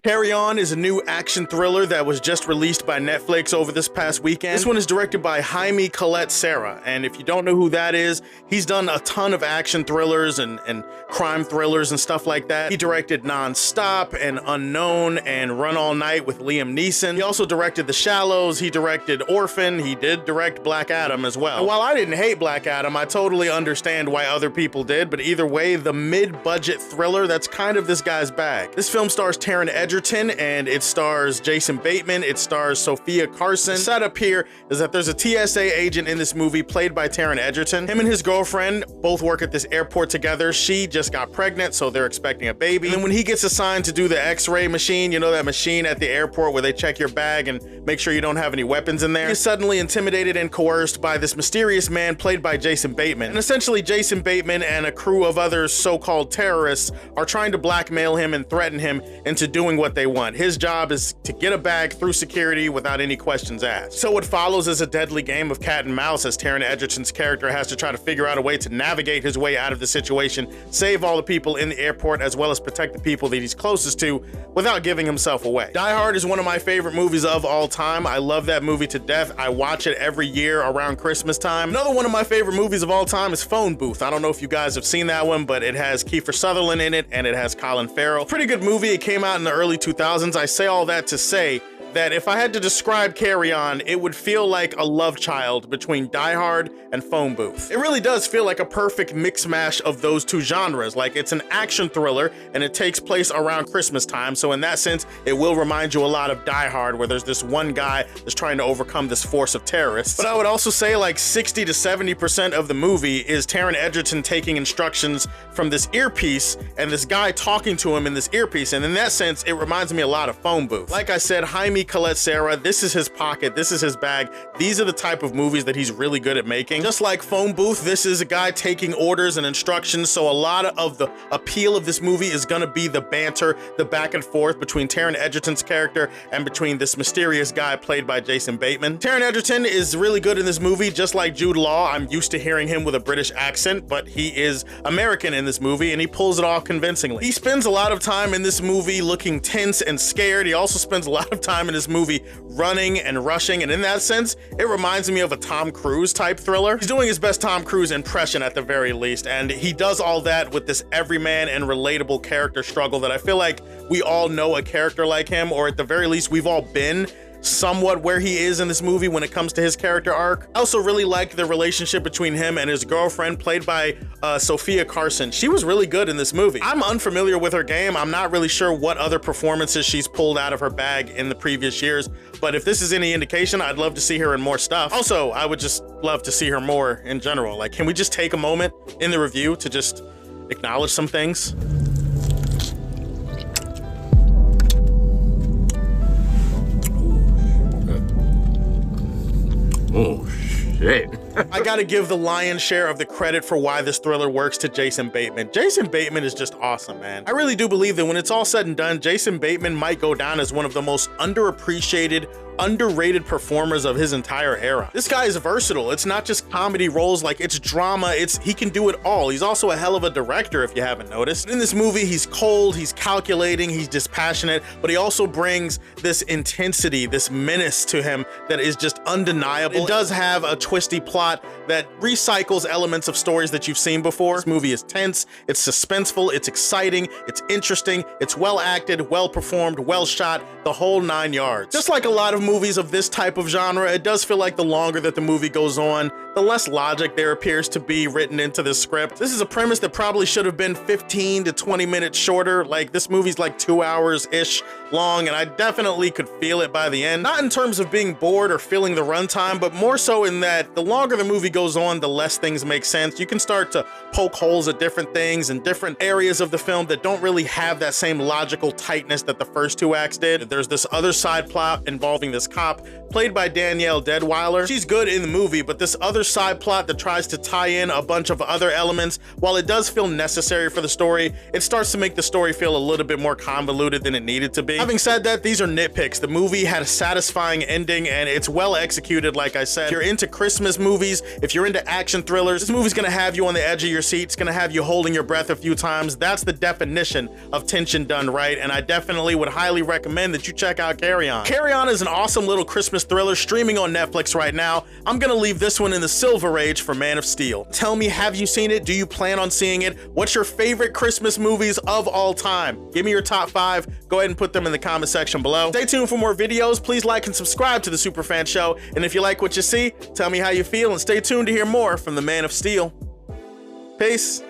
Carry On is a new action thriller that was just released by Netflix over this past weekend. This one is directed by Jaime Collet-Serra, and if you don't know who that is, he's done a ton of action thrillers and crime thrillers and stuff like that. He directed Non-Stop and Unknown and Run All Night with Liam Neeson. He also directed The Shallows, he directed Orphan, he did direct Black Adam as well. And while I didn't hate Black Adam, I totally understand why other people did, but either way, the mid-budget thriller, that's kind of this guy's bag. This film stars Taron Edgerton, and it stars Jason Bateman, it stars Sophia Carson. The setup here is that there's a TSA agent in this movie played by Taron Edgerton. Him and his girlfriend both work at this airport together. She just got pregnant, so they're expecting a baby. And then when he gets assigned to do the X-ray machine, you know, that machine at the airport where they check your bag and make sure you don't have any weapons in there, he's suddenly intimidated and coerced by this mysterious man played by Jason Bateman. And essentially Jason Bateman and a crew of other so-called terrorists are trying to blackmail him and threaten him into doing what they want. His job is to get a bag through security without any questions asked. So what follows is a deadly game of cat and mouse as Taron Edgerton's character has to try to figure out a way to navigate his way out of the situation, save all the people in the airport, as well as protect the people that he's closest to without giving himself away. Die Hard is one of my favorite movies of all time. I love that movie to death. I watch it every year around Christmas time. Another one of my favorite movies of all time is Phone Booth. I don't know if you guys have seen that one, but it has Kiefer Sutherland in it and it has Colin Farrell. Pretty good movie. It came out in the early 2000s. I say all that to say that if I had to describe Carry On, it would feel like a love child between Die Hard and Phone Booth. It really does feel like a perfect mix mash of those two genres. Like, it's an action thriller and it takes place around Christmas time, so in that sense it will remind you a lot of Die Hard, where there's this one guy that's trying to overcome this force of terrorists. But I would also say like 60 to 70% of the movie is Taron Edgerton taking instructions from this earpiece and this guy talking to him in this earpiece, and in that sense it reminds me a lot of Phone Booth. Like I said, Jaime Collet-Serra, this is his pocket, this is his bag. These are the type of movies that he's really good at making. Just like Phone Booth, this is a guy taking orders and instructions, so a lot of the appeal of this movie is gonna be the banter, the back and forth between Taron Edgerton's character and between this mysterious guy played by Jason Bateman. Taron Edgerton is really good in this movie, just like Jude Law. I'm used to hearing him with a British accent, but he is American in this movie and he pulls it off convincingly. He spends a lot of time in this movie looking tense and scared. He also spends a lot of time in this movie running and rushing, and in that sense it reminds me of a Tom Cruise type thriller. He's doing his best Tom Cruise impression at the very least, and he does all that with this everyman and relatable character struggle that I feel like we all know a character like him, or at the very least we've all been somewhat where he is in this movie when it comes to his character arc. I also really liked the relationship between him and his girlfriend played by Sophia Carson. She was really good in this movie. I'm unfamiliar with her game. I'm not really sure what other performances she's pulled out of her bag in the previous years, but if this is any indication, I'd love to see her in more stuff. Also, I would just love to see her more in general. Like, can we just take a moment in the review to just acknowledge some things? Oh, shit. I gotta give the lion's share of the credit for why this thriller works to Jason Bateman. Jason Bateman is just awesome, man. I really do believe that when it's all said and done, Jason Bateman might go down as one of the most underappreciated, underrated performers of his entire era. This guy is versatile. It's not just comedy roles, like it's drama, he can do it all. He's also a hell of a director, if you haven't noticed. In this movie, he's cold, he's calculating, he's dispassionate, but he also brings this intensity, this menace to him that is just undeniable. It does have a twisty plot that recycles elements of stories that you've seen before. This movie is tense, it's suspenseful, it's exciting, it's interesting, it's well acted, well performed, well shot, the whole 9 yards. Just like a lot of movies of this type of genre, it does feel like the longer that the movie goes on, the less logic there appears to be written into the script. This is a premise that probably should have been 15 to 20 minutes shorter. Like, this movie's like 2 hours-ish long, and I definitely could feel it by the end. Not in terms of being bored or feeling the runtime, but more so in that the longer the movie goes on, the less things make sense. You can start to poke holes at different things and different areas of the film that don't really have that same logical tightness that the first 2 acts did. There's this other side plot involving this cop played by Danielle Deadwyler. She's good in the movie, but this other side plot that tries to tie in a bunch of other elements. While it does feel necessary for the story, it starts to make the story feel a little bit more convoluted than it needed to be. Having said that, these are nitpicks. The movie had a satisfying ending and it's well executed, like I said. If you're into Christmas movies, if you're into action thrillers, this movie's gonna have you on the edge of your seat. It's gonna have you holding your breath a few times. That's the definition of tension done right, and I definitely would highly recommend that you check out Carry On. Carry On is an awesome little Christmas thriller streaming on Netflix right now. I'm gonna leave this one in the Silver Age for Man of Steel. Tell me, have you seen it? Do you plan on seeing it? What's your favorite Christmas movies of all time? Give me your top 5. Go ahead and put them in the comment section below. Stay tuned for more videos. Please like and subscribe to the Superfan Show. And if you like what you see, tell me how you feel and stay tuned to hear more from the Man of Steel. Peace.